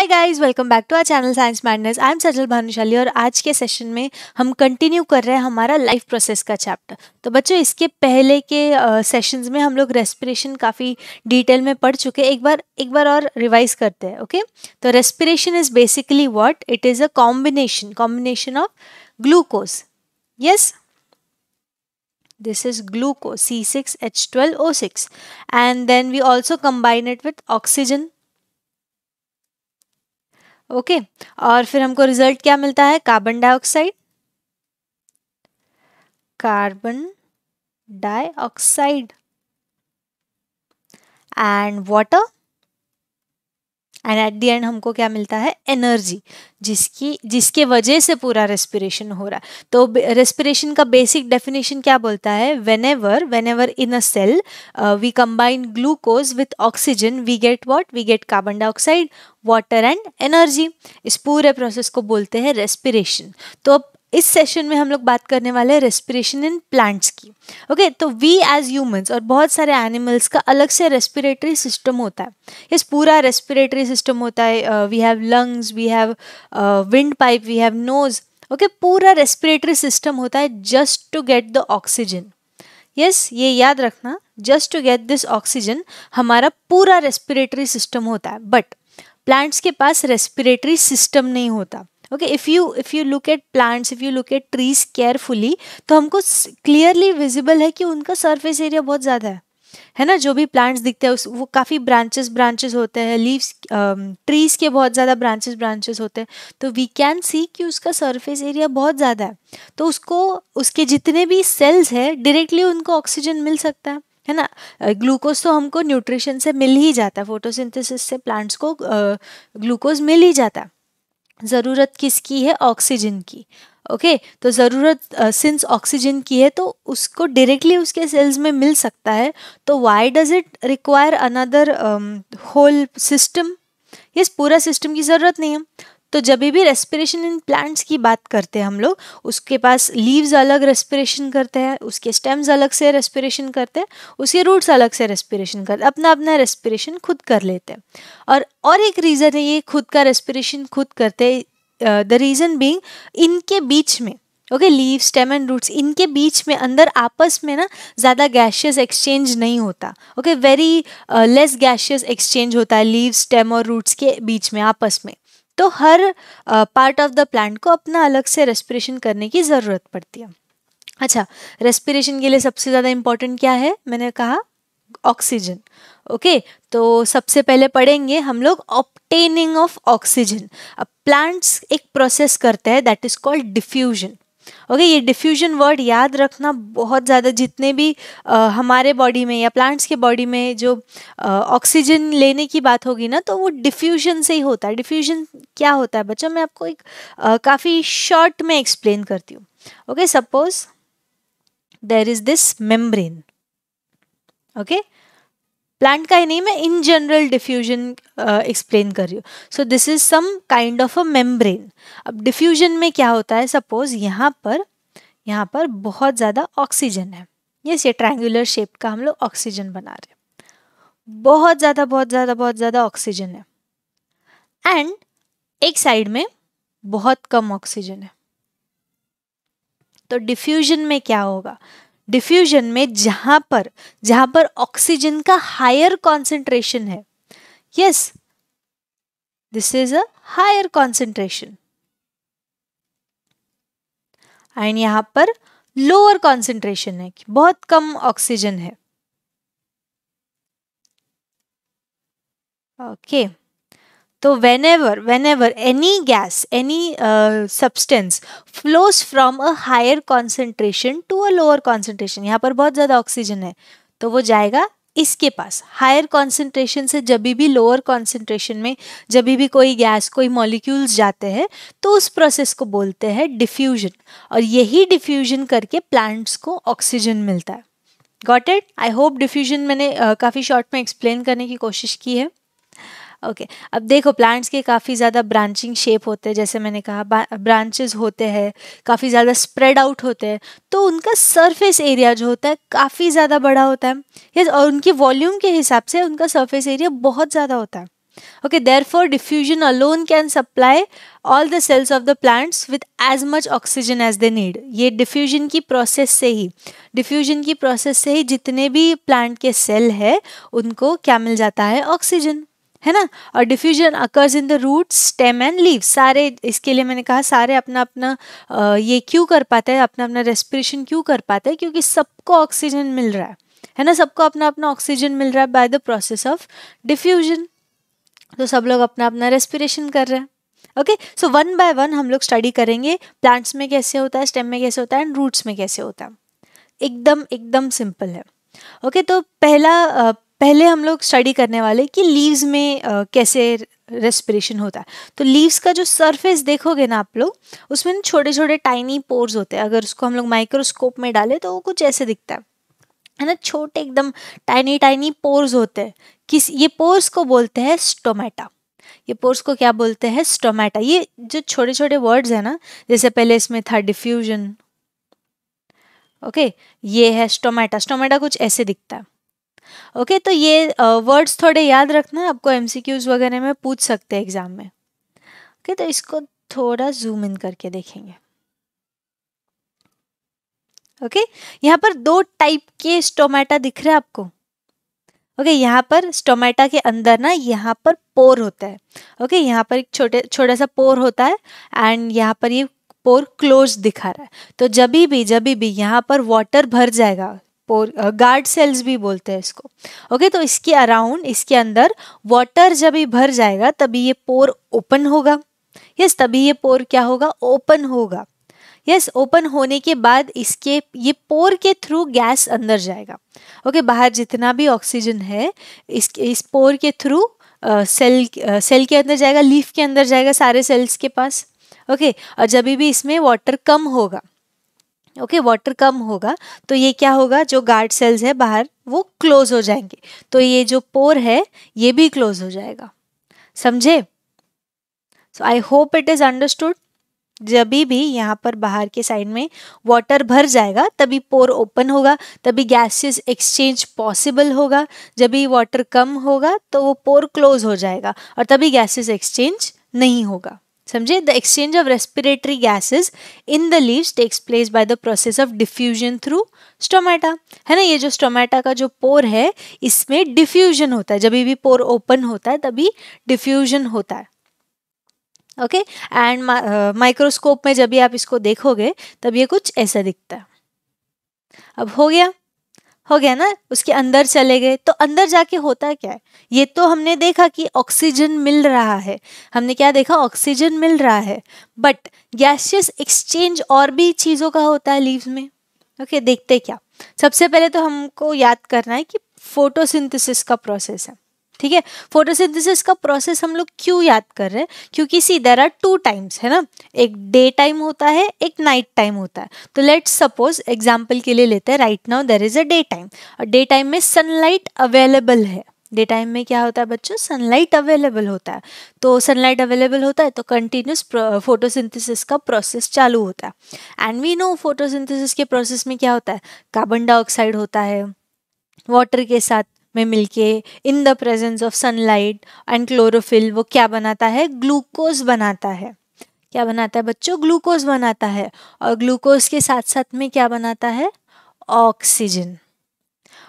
Hi guys, welcome back to our channel science madness. I am Sajal Bhanushali और आज के session में हम कंटिन्यू कर रहे हैं हमारा लाइफ प्रोसेस का चैप्टर। तो बच्चों, इसके पहले के सेशंस में हम लोग रेस्पिरेशन काफ़ी डिटेल में पढ़ चुके हैं। एक बार और रिवाइज करते हैं। ओके, तो respiration is basically what it is a combination of glucose. Yes, this is glucose C6H12O6 and then we also combine it with oxygen. Okay और फिर हमको रिजल्ट क्या मिलता है? Carbon dioxide and water, and at the end हमको क्या मिलता है? एनर्जी, जिसके वजह से पूरा रेस्पिरेशन हो रहा है। तो रेस्पिरेशन का बेसिक डेफिनेशन क्या बोलता है? whenever in a cell we combine glucose with oxygen we get what? We get carbon dioxide, water and energy. इस पूरे प्रोसेस को बोलते हैं रेस्पिरेशन। तो अब इस सेशन में हम लोग बात करने वाले हैं रेस्पिरेशन इन प्लांट्स की। ओके, तो वी एज ह्यूमंस और बहुत सारे एनिमल्स का अलग से रेस्पिरेटरी सिस्टम होता है। इस पूरा रेस्पिरेटरी सिस्टम होता है। We have lungs, we have wind pipe, we have nose. Okay, पूरा रेस्पिरेटरी सिस्टम होता है just to get the oxygen. Yes, ये याद रखना, just to get this oxygen हमारा पूरा रेस्पिरेटरी सिस्टम होता है। बट प्लांट्स के पास रेस्पिरेटरी सिस्टम नहीं होता। Okay, if you look at plants, if you look at trees carefully, तो हमको क्लियरली विजिबल है कि उनका सरफेस एरिया बहुत ज़्यादा है ना। जो भी प्लांट्स दिखते हैं वो काफ़ी ब्रांचेस होते हैं। लीव्स, ट्रीज के बहुत ज़्यादा ब्रांचेस होते हैं। तो वी कैन सी कि उसका सरफेस एरिया बहुत ज़्यादा है। तो उसके जितने भी सेल्स हैं डायरेक्टली उनको ऑक्सीजन मिल सकता है ना। ग्लूकोज तो हमको न्यूट्रिशन से मिल ही जाता है, फोटोसिंथेसिस से प्लांट्स को ग्लूकोज मिल ही जाता है। ज़रूरत किसकी है? ऑक्सीजन की। ओके, तो ज़रूरत सिंस ऑक्सीजन की है तो उसको डायरेक्टली उसके सेल्स में मिल सकता है। तो why does it require another whole system? Yes, पूरा सिस्टम की ज़रूरत नहीं है। तो जब भी रेस्पिरेशन इन प्लांट्स की बात करते हैं हम लोग, उसके पास लीव्स अलग रेस्पिरेशन करते हैं, उसके स्टेम्स अलग से रेस्पिरेशन करते हैं, उसके रूट्स अलग से रेस्पिरेशन करते हैं, अपना अपना रेस्पिरेशन खुद कर लेते हैं। और एक रीज़न है ये खुद का रेस्पिरेशन खुद करते हैं। द रीज़न बीइंग, इनके बीच में, okay, leave, stem and roots, इनके बीच में अंदर आपस में ना ज़्यादा गैशियस एक्सचेंज नहीं होता। Okay, very less gaseous exchange होता है लीव, स्टेम और रूट्स के बीच में आपस में। तो हर पार्ट ऑफ द प्लांट को अपना अलग से रेस्पिरेशन करने की ज़रूरत पड़ती है। अच्छा, रेस्पिरेशन के लिए सबसे ज़्यादा इम्पोर्टेंट क्या है? मैंने कहा ऑक्सीजन। ओके, तो सबसे पहले पढ़ेंगे हम लोग ऑब्टेनिंग ऑफ ऑक्सीजन। अब प्लांट्स एक प्रोसेस करते हैं that is called diffusion. Okay, ये डिफ्यूजन वर्ड याद रखना बहुत ज़्यादा। जितने भी हमारे बॉडी में या प्लांट्स के बॉडी में जो ऑक्सीजन लेने की बात होगी ना, तो वो डिफ्यूजन से ही होता है। डिफ्यूजन क्या होता है बच्चों? मैं आपको एक काफ़ी शॉर्ट में एक्सप्लेन करती हूँ। Okay, suppose there is this membrane. Okay, plant का ही नहीं, मैं इन जनरल डिफ्यूजन एक्सप्लेन कर रही हूँ। So this is some kind of a membrane. अब डिफ्यूजन में क्या होता है? सपोज यहाँ पर बहुत ज़्यादा ऑक्सीजन है। यस, ये ट्रायंगुलर शेप का हम लोग ऑक्सीजन बना रहे हैं। बहुत ज़्यादा ऑक्सीजन है। एंड एक साइड में बहुत कम ऑक्सीजन है। तो डिफ्यूजन में क्या होगा? डिफ्यूजन में जहां पर ऑक्सीजन का हायर कॉन्सेंट्रेशन है, yes, this is a higher concentration, and यहां पर लोअर कॉन्सेंट्रेशन है, बहुत कम ऑक्सीजन है। ओके, तो whenever any gas, any substance flows from a higher concentration to a lower concentration, यहाँ पर बहुत ज़्यादा ऑक्सीजन है तो वो जाएगा इसके पास हायर कॉन्सेंट्रेशन से। जब भी लोअर कॉन्सेंट्रेशन में जब भी कोई गैस, कोई मॉलिक्यूल्स जाते हैं तो उस प्रोसेस को बोलते हैं डिफ्यूजन। और यही डिफ्यूजन करके प्लांट्स को ऑक्सीजन मिलता है। Got it? I hope diffusion मैंने काफ़ी शॉर्ट में एक्सप्लेन करने की कोशिश की है। ओके, अब देखो प्लांट्स के काफ़ी ज़्यादा ब्रांचिंग शेप होते हैं, जैसे मैंने कहा ब्रांचेस होते हैं, काफ़ी ज़्यादा स्प्रेड आउट होते हैं। तो उनका सरफेस एरिया जो होता है काफ़ी ज़्यादा बड़ा होता है। यस, और उनकी वॉल्यूम के हिसाब से उनका सरफेस एरिया बहुत ज़्यादा होता है। Okay, therefore diffusion alone can supply all the cells of the plants with as much oxygen as they need. ये diffusion की process से ही जितने भी plant के cell है उनको क्या मिल जाता है, ऑक्सीजन, है ना. और diffusion occurs in the roots, stem and leaves. सारे, इसके लिए मैंने कहा सारे अपना अपना ये क्यों कर पाते हैं, अपना अपना रेस्पिरेशन क्यों कर पाते हैं, क्योंकि सबको ऑक्सीजन मिल रहा है ना, सबको अपना अपना ऑक्सीजन मिल रहा है bye the process of diffusion. तो सब लोग अपना अपना रेस्पिरेशन कर रहे हैं. Okay, so one by one हम लोग स्टडी करेंगे प्लांट्स में कैसे होता है, स्टेम में कैसे होता है एंड रूट्स में कैसे होता है. एकदम एकदम सिंपल है. ओके, तो पहले हम लोग स्टडी करने वाले कि लीव्स में कैसे रेस्पिरेशन होता है. तो लीव्स का जो सरफेस देखोगे ना आप लोग, उसमें छोटे छोटे टाइनी पोर्स होते हैं. अगर उसको हम लोग माइक्रोस्कोप में डालें तो वो कुछ ऐसे दिखता है ना, छोटे एकदम टाइनी टाइनी पोर्स होते हैं. ये पोर्स को बोलते हैं स्टोमेटा. ये पोर्स को क्या बोलते हैं, स्टोमेटा. ये जो छोटे छोटे वर्ड्स है ना, जैसे पहले इसमें था डिफ्यूजन, ओके, ये है स्टोमेटा. स्टोमेटा कुछ ऐसे दिखता है. ओके, तो ये वर्ड्स थोड़े याद रखना, आपको एमसीक्यूज वगैरह में पूछ सकते हैं एग्जाम में. ओके, तो इसको थोड़ा जूम इन करके देखेंगे. ओके, यहाँ पर दो टाइप के स्टोमेटा दिख रहे हैं आपको. ओके, यहाँ पर स्टोमेटा के अंदर ना यहाँ पर पोर होता है. ओके, यहाँ पर एक छोटा सा पोर होता है एंड यहाँ पर ये पोर क्लोज दिखा रहा है. तो जब भी यहाँ पर वाटर भर जाएगा, पोर गार्ड सेल्स भी बोलते हैं इसको. ओके, तो इसके अराउंड, इसके अंदर वाटर जब भी भर जाएगा तभी ये पोर ओपन होगा. यस, तभी ये पोर क्या होगा, ओपन होगा. यस, ओपन होने के बाद ये पोर के थ्रू गैस अंदर जाएगा. ओके, बाहर जितना भी ऑक्सीजन है इस पोर के थ्रू सेल के अंदर जाएगा, लीफ के अंदर जाएगा, सारे सेल्स के पास. ओके, और जब भी इसमें वाटर कम होगा, वाटर कम होगा तो ये क्या होगा, जो गार्ड सेल्स है बाहर वो क्लोज हो जाएंगे. तो ये जो पोर है ये भी क्लोज हो जाएगा. समझे? So I hope it is understood. जब भी यहाँ पर बाहर के साइड में वाटर भर जाएगा तभी पोर ओपन होगा, तभी गैसेस एक्सचेंज पॉसिबल होगा. जब भी वाटर कम होगा तो वो पोर क्लोज हो जाएगा और तभी गैसेस एक्सचेंज नहीं होगा. समझे? The exchange of respiratory gases in the leaves takes place by the process of diffusion through stomata. है ना, ये जो स्टोमेटा का जो पोर है इसमें डिफ्यूजन होता है. जब भी पोर ओपन होता है तभी डिफ्यूजन होता है. ओके, एंड माइक्रोस्कोप में जब भी आप इसको देखोगे तब ये कुछ ऐसा दिखता है. अब हो गया ना. उसके अंदर चले गए तो अंदर जाके होता क्या है, ये तो हमने देखा कि ऑक्सीजन मिल रहा है. हमने क्या देखा, ऑक्सीजन मिल रहा है. बट गैसियस एक्सचेंज और भी चीज़ों का होता है लीव्स में. ओके, देखते क्या. सबसे पहले तो हमको याद करना है कि फोटोसिंथेसिस का प्रोसेस है. ठीक है, फोटोसिंथेसिस का प्रोसेस हम लोग क्यों याद कर रहे हैं, क्योंकि सी देयर आर टू टाइम्स, है ना. एक डे टाइम होता है, एक नाइट टाइम होता है. तो लेट्स सपोज एग्जांपल के लिए लेते हैं, right now there is a day time. और डे टाइम में सनलाइट अवेलेबल है. डे टाइम में क्या होता है बच्चों, सनलाइट अवेलेबल होता है. तो सनलाइट अवेलेबल होता है तो कंटिन्यूस फोटोसिंथेसिस का प्रोसेस चालू होता है. एंड वी नो फोटोसिंथेसिस के प्रोसेस में क्या होता है, कार्बन डाइऑक्साइड होता है वाटर के साथ में मिलके in the presence of sunlight and chlorophyll. वो क्या बनाता है, ग्लूकोज बनाता है. क्या बनाता है बच्चों, ग्लूकोज बनाता है. और ग्लूकोज के साथ साथ में क्या बनाता है, ऑक्सीजन.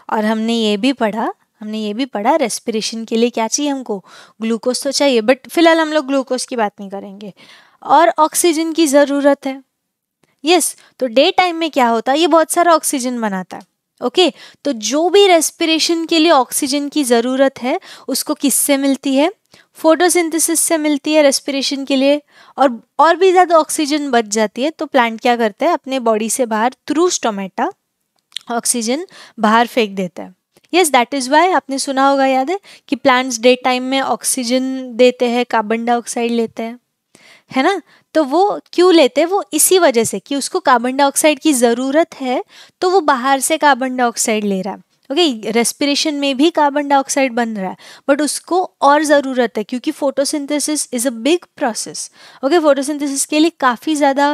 और हमने ये भी पढ़ा रेस्पिरेशन के लिए क्या चाहिए हमको, ग्लूकोज तो चाहिए. बट फिलहाल हम लोग ग्लूकोज की बात नहीं करेंगे. और ऑक्सीजन की ज़रूरत है. यस, तो डे टाइम में क्या होता है, ये बहुत सारा ऑक्सीजन बनाता है. ओके, तो जो भी रेस्पिरेशन के लिए ऑक्सीजन की ज़रूरत है उसको किससे मिलती है, फोटोसिंथेसिस से मिलती है रेस्पिरेशन के लिए. और भी ज़्यादा ऑक्सीजन बच जाती है तो प्लांट क्या करता है, अपने बॉडी से बाहर थ्रू स्टोमेटा ऑक्सीजन बाहर फेंक देता है. यस, दैट इज़ वाई आपने सुना होगा, याद है कि प्लांट्स डे टाइम में ऑक्सीजन देते हैं, कार्बन डाइऑक्साइड लेते हैं, है ना. तो वो क्यों लेते हैं, वो इसी वजह से कि उसको कार्बन डाइऑक्साइड की ज़रूरत है तो वो बाहर से कार्बन डाइऑक्साइड ले रहा है. ओके, रेस्पिरेशन में भी कार्बन डाइऑक्साइड बन रहा है बट उसको और ज़रूरत है क्योंकि photosynthesis is a big process. Okay, photosynthesis के लिए काफ़ी ज़्यादा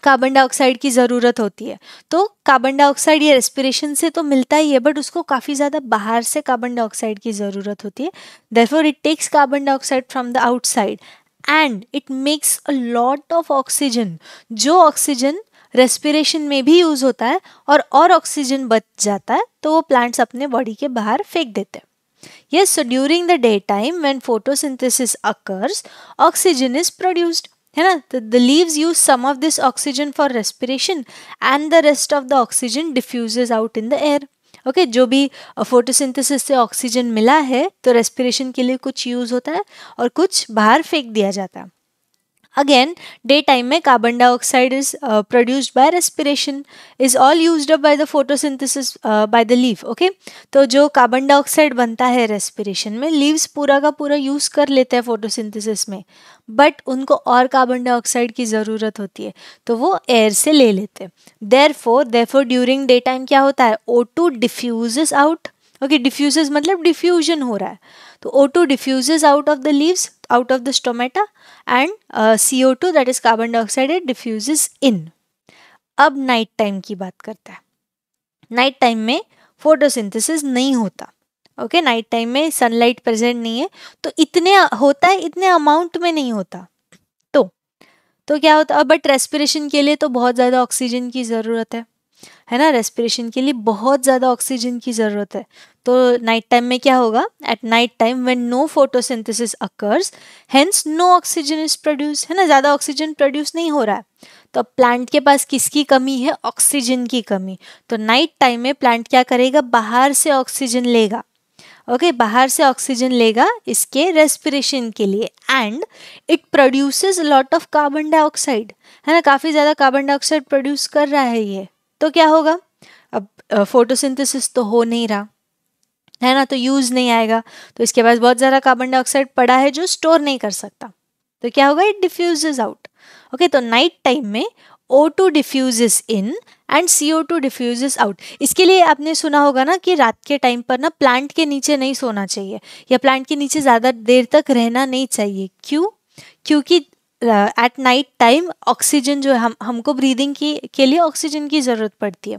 कार्बन डाइऑक्साइड की ज़रूरत होती है। तो कार्बन डाइऑक्साइड ये रेस्पिरेशन से तो मिलता ही है, बट उसको काफ़ी ज़्यादा बाहर से कार्बन डाइऑक्साइड की ज़रूरत होती है। Therefore it takes carbon dioxide from the outside and it makes a lot of oxygen, जो ऑक्सीजन रेस्पिरेशन में भी यूज़ होता है और ऑक्सीजन बच जाता है तो वो प्लांट्स अपने बॉडी के बाहर फेंक देते हैं। Yes, so during the daytime when photosynthesis occurs, oxygen is produced. है ना, तो the leaves use some of this oxygen for respiration and the rest of the oxygen diffuses out in the air. Okay जो भी photosynthesis से oxygen मिला है तो respiration के लिए कुछ यूज़ होता है और कुछ बाहर फेंक दिया जाता है। अगेन डे टाइम में carbon dioxide is produced by respiration is all used up by the photosynthesis by the leaf. Okay, तो जो कार्बन डाइऑक्साइड बनता है रेस्पिरेशन में, लीव्स पूरा का पूरा यूज कर लेते हैं फोटोसिंथेसिस में, बट उनको और कार्बन डाइऑक्साइड की ज़रूरत होती है तो वो एयर से ले लेते हैं। देयरफॉर ड्यूरिंग डे टाइम क्या होता है, O2 diffuses out. Okay, diffuses मतलब डिफ्यूजन हो रहा है, तो O2 diffuses out of the leaves, out of the stomata and CO2 that is carbon dioxide it diffuses in। अब नाइट टाइम की बात करते हैं। नाइट टाइम में फोटोसिंथेसिस नहीं होता। ओके, नाइट टाइम में सनलाइट प्रेजेंट नहीं है तो इतने होता है, इतने अमाउंट में नहीं होता। तो क्या होता है, बट रेस्पिरेशन के लिए तो बहुत ज़्यादा ऑक्सीजन की ज़रूरत है ना, रेस्पिरेशन के लिए बहुत ज़्यादा ऑक्सीजन की ज़रूरत है। तो नाइट टाइम में क्या होगा, at night time when no photosynthesis occurs hence no oxygen is produce, है ना, ज़्यादा ऑक्सीजन प्रोड्यूस नहीं हो रहा है। तो प्लांट के पास किसकी कमी है, ऑक्सीजन की कमी। तो नाइट टाइम में प्लांट क्या करेगा, बाहर से ऑक्सीजन लेगा। ओके, बाहर से ऑक्सीजन लेगा इसके रेस्पिरेशन के लिए and it produces lot of carbon dioxide, है ना, काफ़ी ज़्यादा कार्बन डाइऑक्साइड प्रोड्यूस कर रहा है ये। तो क्या होगा, अब फोटोसिंथेसिस तो हो नहीं रहा है ना, तो यूज़ नहीं आएगा, तो इसके पास बहुत ज़्यादा कार्बन डाइऑक्साइड पड़ा है जो स्टोर नहीं कर सकता, तो क्या होगा, इट डिफ्यूजेस आउट। ओके, तो नाइट टाइम में O2 diffuses in and CO2 diffuses out. इसके लिए आपने सुना होगा ना कि रात के टाइम पर ना प्लांट के नीचे नहीं सोना चाहिए या प्लांट के नीचे ज़्यादा देर तक रहना नहीं चाहिए। क्यों, क्योंकि एट नाइट टाइम ऑक्सीजन जो है हमको ब्रीदिंग के लिए ऑक्सीजन की ज़रूरत पड़ती है।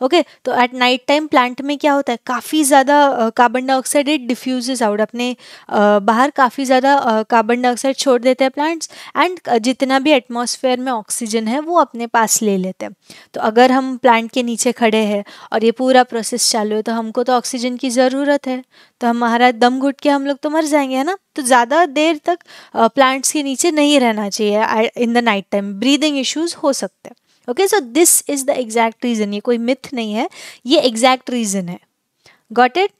ओके, तो एट नाइट टाइम प्लांट में क्या होता है, काफ़ी ज़्यादा carbon dioxide it diffuses out, अपने बाहर काफ़ी ज़्यादा कार्बन डाइऑक्साइड छोड़ देते हैं प्लांट्स एंड जितना भी एटमॉस्फेयर में ऑक्सीजन है वो अपने पास ले लेते हैं। तो अगर हम प्लांट के नीचे खड़े हैं और ये पूरा प्रोसेस चालू है तो हमको तो ऑक्सीजन की ज़रूरत है, तो हमारा दम घुट के हम लोग तो मर जाएंगे, है ना। तो ज़्यादा देर तक प्लांट्स के नीचे नहीं रहना चाहिए in the night time, breathing issues हो सकते हैं। Okay, so this is the exact reason, ये कोई मिथ नहीं है, ये एग्जैक्ट रीज़न है। Got it.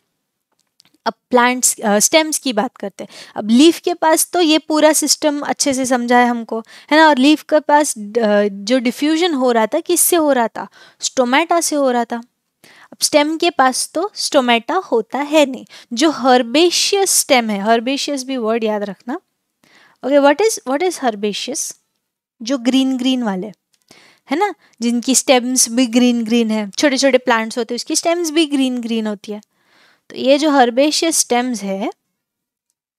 अब प्लांट्स स्टेम्स की बात करते हैं। अब लीफ के पास तो ये पूरा सिस्टम अच्छे से समझा है हमको, है ना, और लीफ के पास जो डिफ्यूजन हो रहा था किससे हो रहा था, स्टोमेटा से हो रहा था। अब स्टेम के पास तो स्टोमेटा होता है नहीं। जो हर्बेशियस स्टेम है, हर्बेशियस भी वर्ड याद रखना। ओके, व्हाट इज हर्बेशियस, जो ग्रीन ग्रीन वाले, है ना, जिनकी स्टेम्स भी ग्रीन ग्रीन है, छोटे छोटे प्लांट्स होते हैं उसकी स्टेम्स भी ग्रीन ग्रीन होती है। तो ये जो हर्बेशियस स्टेम्स है,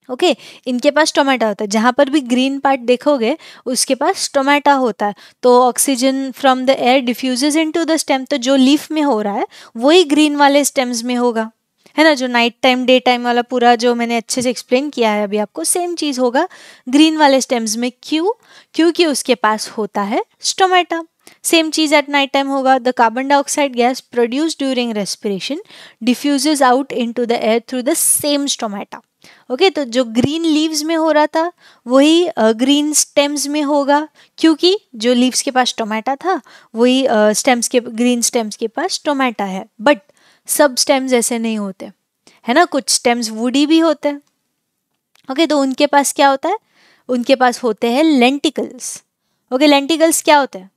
ओके, इनके पास टोमेटा होता है। जहाँ पर भी ग्रीन पार्ट देखोगे उसके पास टोमेटा होता है। तो oxygen from the air diffuses into the stem, तो जो लीफ में हो रहा है वही ग्रीन वाले स्टेम्स में होगा, है ना। जो नाइट टाइम डे टाइम वाला पूरा जो मैंने अच्छे से एक्सप्लेन किया है अभी आपको, सेम चीज़ होगा ग्रीन वाले स्टेम्स में। क्यों, क्योंकि उसके पास होता है स्टोमेटा। सेम चीज एट नाइट टाइम होगा। The carbon dioxide gas produced during respiration diffuses out into the air through the same stomata. Okay, तो जो ग्रीन लीव्स में हो रहा था वही ग्रीन स्टेम्स में होगा, क्योंकि जो लीव्स के पास टोमेटा था वही स्टेम्स के, ग्रीन स्टेम्स के पास टोमेटा है। बट सब स्टेम्स ऐसे नहीं होते, है ना, कुछ स्टेम्स वुडी भी होते हैं। ओके, तो उनके पास क्या होता है, उनके पास होते हैं लेंटिकल्स। ओके, लेंटिकल्स क्या होते हैं,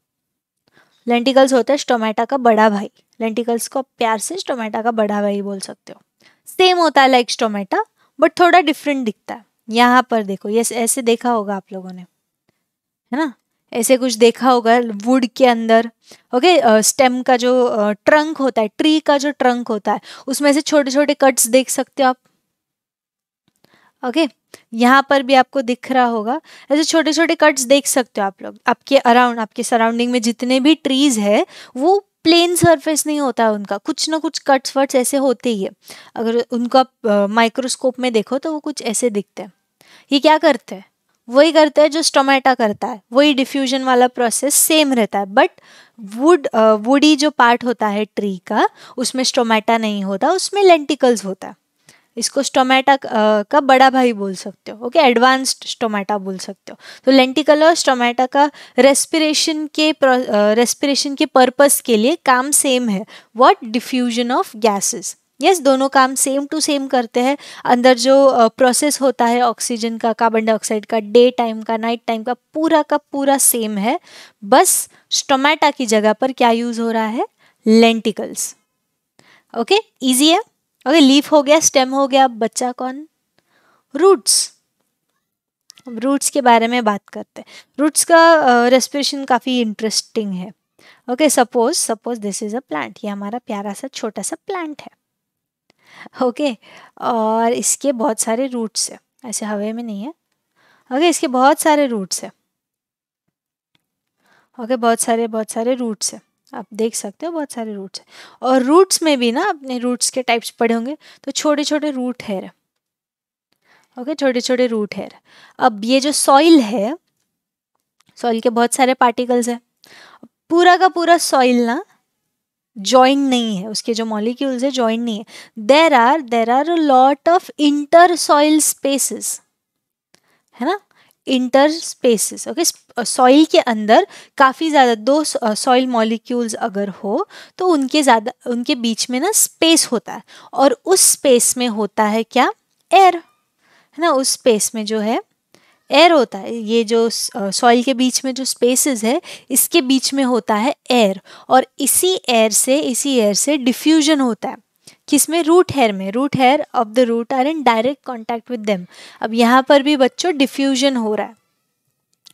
लेंटिकल्स होता है स्टोमेटा का बड़ा भाई। लेंटिकल्स को प्यार से स्टोमेटा का बड़ा भाई बोल सकते हो। सेम होता है लाइक स्टोमेटा, बट थोड़ा डिफरेंट दिखता है। यहाँ पर देखो, ये ऐसे देखा होगा आप लोगों ने, है ना, ऐसे कुछ देखा होगा वुड के अंदर। ओके, स्टेम का जो ट्रंक होता है, ट्री का जो ट्रंक होता है, उसमें से छोटे छोटे कट्स देख सकते हो आप। ओके यहाँ पर भी आपको दिख रहा होगा, ऐसे छोटे छोटे कट्स देख सकते हो आप लोग। आपके अराउंड, आपके सराउंडिंग में जितने भी ट्रीज है वो प्लेन सरफेस नहीं होता है, उनका कुछ ना कुछ कट्स वट्स ऐसे होते ही है। अगर उनको आप माइक्रोस्कोप में देखो तो वो कुछ ऐसे दिखते हैं। ये क्या करते हैं? वही करते हैं जो स्टोमेटा करता है, वही डिफ्यूजन वाला प्रोसेस सेम रहता है, बट वुडी जो पार्ट होता है ट्री का, उसमें स्टोमेटा नहीं होता, उसमें लेंटिकल्स होता है। इसको स्टोमेटा का बड़ा भाई बोल सकते हो। ओके, एडवांस्ड स्टोमेटा बोल सकते हो। तो लेंटिकल और स्टोमेटा का रेस्पिरेशन के पर्पस के लिए काम सेम है। What? Diffusion of gases. Yes, दोनों काम सेम टू सेम करते हैं। अंदर जो प्रोसेस होता है ऑक्सीजन का, कार्बन डाइऑक्साइड का, डे टाइम का, नाइट टाइम का पूरा सेम है। बस स्टोमेटा की जगह पर क्या यूज हो रहा है? लेंटिकल्स। ओके, इजी है। ओके, लीफ हो गया, स्टेम हो गया, अब बच्चा कौन? रूट्स। रूट्स के बारे में बात करते हैं। रूट्स का रेस्पिरेशन काफ़ी इंटरेस्टिंग है। Okay, suppose this is a plant, ये हमारा प्यारा सा छोटा सा प्लांट है। ओके, और इसके बहुत सारे रूट्स है, ऐसे हवा में नहीं है। ओके, इसके बहुत सारे रूट्स है। ओके, बहुत सारे रूट्स है, आप देख सकते हो बहुत सारे रूट्स है। और रूट्स में भी ना, अपने रूट्स के टाइप्स पढ़े होंगे, तो छोटे छोटे रूट हेयर। ओके, छोटे छोटे रूट हेयर। अब ये जो सॉइल है, सॉइल के बहुत सारे पार्टिकल्स है। पूरा का पूरा सॉइल ना जॉइन नहीं है, उसके जो मॉलिक्यूल्स है जॉइन नहीं है। There are a lot of inter soil spaces, है ना, इंटर स्पेसेस। ओके, सॉइल के अंदर काफ़ी ज़्यादा दो सॉइल मॉलिक्यूल्स अगर हो तो उनके बीच में ना स्पेस होता है, और उस स्पेस में होता है क्या? एयर, है ना। उस स्पेस में जो है एयर होता है। ये जो सॉइल के बीच में जो स्पेसेस है, इसके बीच में होता है एयर, और इसी एयर से डिफ्यूजन होता है। किसमें? रूट हेयर में। Root hair of the root are in direct contact with them. अब यहाँ पर भी बच्चों डिफ्यूजन हो रहा है।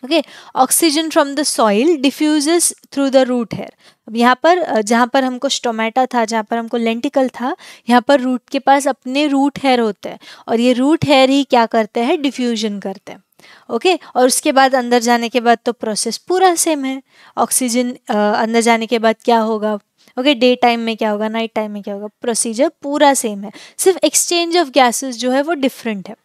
Okay, oxygen from the soil diffuses through the root hair. अब यहाँ पर जहाँ पर हमको स्टोमेटा था, जहाँ पर हमको लेंटिकल था, यहाँ पर रूट के पास अपने रूट हेयर होते हैं, और ये रूट हेयर ही क्या करते हैं? डिफ्यूजन करते हैं। ओके, और उसके बाद अंदर जाने के बाद तो प्रोसेस पूरा सेम है। ऑक्सीजन अंदर जाने के बाद क्या होगा? ओके, डे टाइम में क्या होगा, नाइट टाइम में क्या होगा, प्रोसीजर पूरा सेम है, सिर्फ एक्सचेंज ऑफ गैसेस जो है वो डिफरेंट है।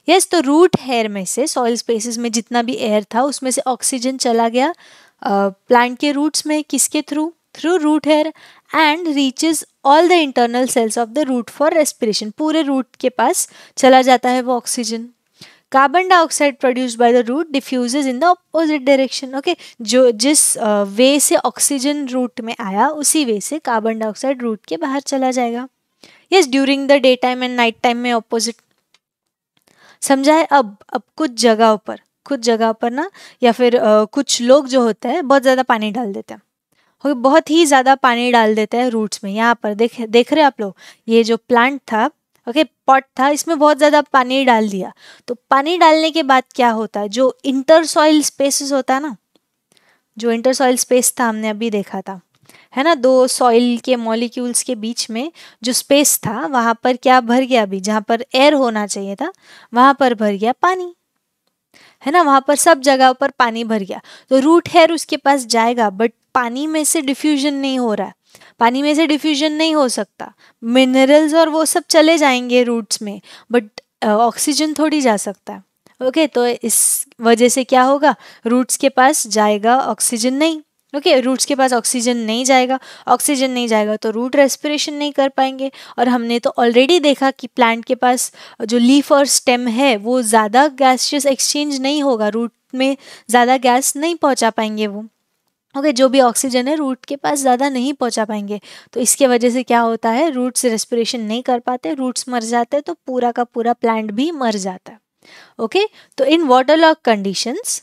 यस, तो रूट हेयर में से, सॉइल स्पेसेस में जितना भी एयर था उसमें से ऑक्सीजन चला गया प्लांट के रूट्स में। किसके थ्रू? Through root hair, and reaches all the internal cells of the root for respiration. पूरे रूट के पास चला जाता है वो ऑक्सीजन। Carbon dioxide produced by the root diffuses in the opposite direction. Okay, जो जिस वे से ऑक्सीजन रूट में आया, उसी वे से कार्बन डाइऑक्साइड रूट के बाहर चला जाएगा। Yes, during the day time and night time में ऑपोजिट। समझा है? अब कुछ जगह पर ना, या फिर कुछ लोग जो होते हैं बहुत ज़्यादा पानी डाल देते हैं। ओके, बहुत ही ज़्यादा पानी डाल देते हैं रूट्स में। यहाँ पर देख रहे हैं आप लोग, ये जो प्लांट था, ओके, पॉट था, इसमें बहुत ज़्यादा पानी डाल दिया। तो पानी डालने के बाद क्या होता है? जो इंटर सॉइल स्पेसेस होता है ना, जो इंटर सॉइल स्पेस था हमने अभी देखा था, है ना, दो सॉइल के मॉलिक्यूल्स के बीच में जो स्पेस था, वहाँ पर क्या भर गया? अभी जहाँ पर एयर होना चाहिए था वहाँ पर भर गया पानी, है ना। वहाँ पर सब जगह पर पानी भर गया, तो रूट हेयर उसके पास जाएगा, बट पानी में से डिफ्यूजन नहीं हो रहा है। पानी में से डिफ्यूजन नहीं हो सकता, मिनरल्स और वो सब चले जाएंगे रूट्स में, बट ऑक्सीजन थोड़ी जा सकता है। ओके, तो इस वजह से क्या होगा? रूट्स के पास जाएगा ऑक्सीजन नहीं। ओके, रूट्स के पास ऑक्सीजन नहीं जाएगा तो रूट रेस्पिरेशन नहीं कर पाएंगे। और हमने तो ऑलरेडी देखा कि प्लांट के पास जो लीफ और स्टेम है वो ज़्यादा गैसियस एक्सचेंज नहीं होगा, रूट में ज़्यादा गैस नहीं पहुंचा पाएंगे वो। ओके, जो भी ऑक्सीजन है रूट के पास ज़्यादा नहीं पहुंचा पाएंगे, तो इसके वजह से क्या होता है? रूट्स रेस्पिरेशन नहीं कर पाते, रूट्स मर जाते हैं, तो पूरा का पूरा प्लांट भी मर जाता है। ओके, तो in waterlogged conditions,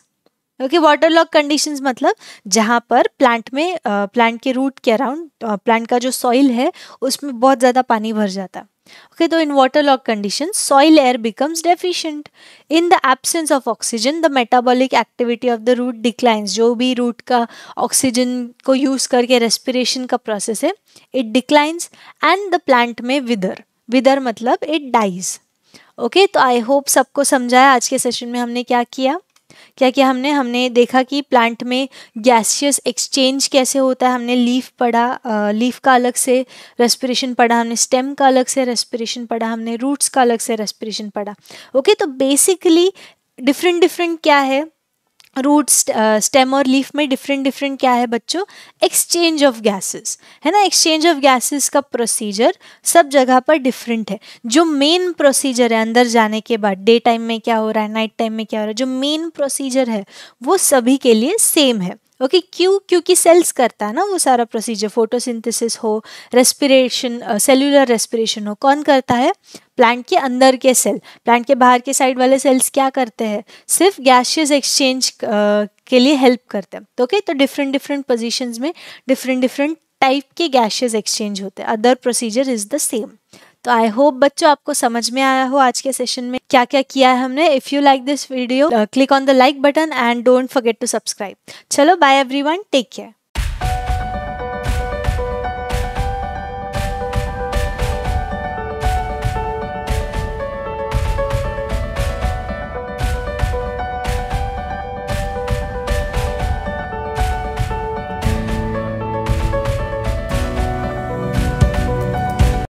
okay, वाटरलॉक conditions मतलब जहाँ पर प्लांट के रूट के अराउंड प्लांट का जो सॉइल है उसमें बहुत ज़्यादा पानी भर जाता है। ओके, तो in waterlogged conditions soil air becomes deficient. In the absence of oxygen the metabolic activity of the root declines. जो भी रूट का ऑक्सीजन को यूज करके रेस्पिरेशन का प्रोसेस है, it declines, and the plant में विदर मतलब इट डाइज। ओके, तो आई होप सबको समझा है आज के सेशन में हमने क्या किया। क्या हमने देखा कि प्लांट में गैसियस एक्सचेंज कैसे होता है, हमने लीफ पढ़ा, लीफ का अलग से रेस्पिरेशन पढ़ा, हमने स्टेम का अलग से रेस्पिरेशन पढ़ा, हमने रूट्स का अलग से रेस्पिरेशन पढ़ा। ओके, तो बेसिकली डिफरेंट क्या है, रूट्स, स्टेम और लीफ में डिफरेंट क्या है बच्चों, एक्सचेंज ऑफ गैसेस, है ना। एक्सचेंज ऑफ गैसेस का प्रोसीजर सब जगह पर डिफरेंट है। जो मेन प्रोसीजर है अंदर जाने के बाद, डे टाइम में क्या हो रहा है, नाइट टाइम में क्या हो रहा है, जो मेन प्रोसीजर है वो सभी के लिए सेम है। ओके, क्योंकि सेल्स करता है ना वो सारा प्रोसीजर, फोटोसिंथेसिस हो, रेस्पिरेशन, सेल्यूलर रेस्पिरेशन हो, कौन करता है, प्लांट के अंदर के सेल। प्लांट के बाहर के साइड वाले सेल्स क्या करते हैं, सिर्फ गैसियस एक्सचेंज के लिए हेल्प करते हैं। तो ओके, तो डिफरेंट पोजीशंस में डिफरेंट टाइप के गैसियस एक्सचेंज होते हैं, other procedure is the same. तो आई होप बच्चों आपको समझ में आया हो आज के सेशन में क्या क्या किया है हमने। If you like this video, click on the like button and don't forget to subscribe. चलो बाय एवरीवन, टेक केयर।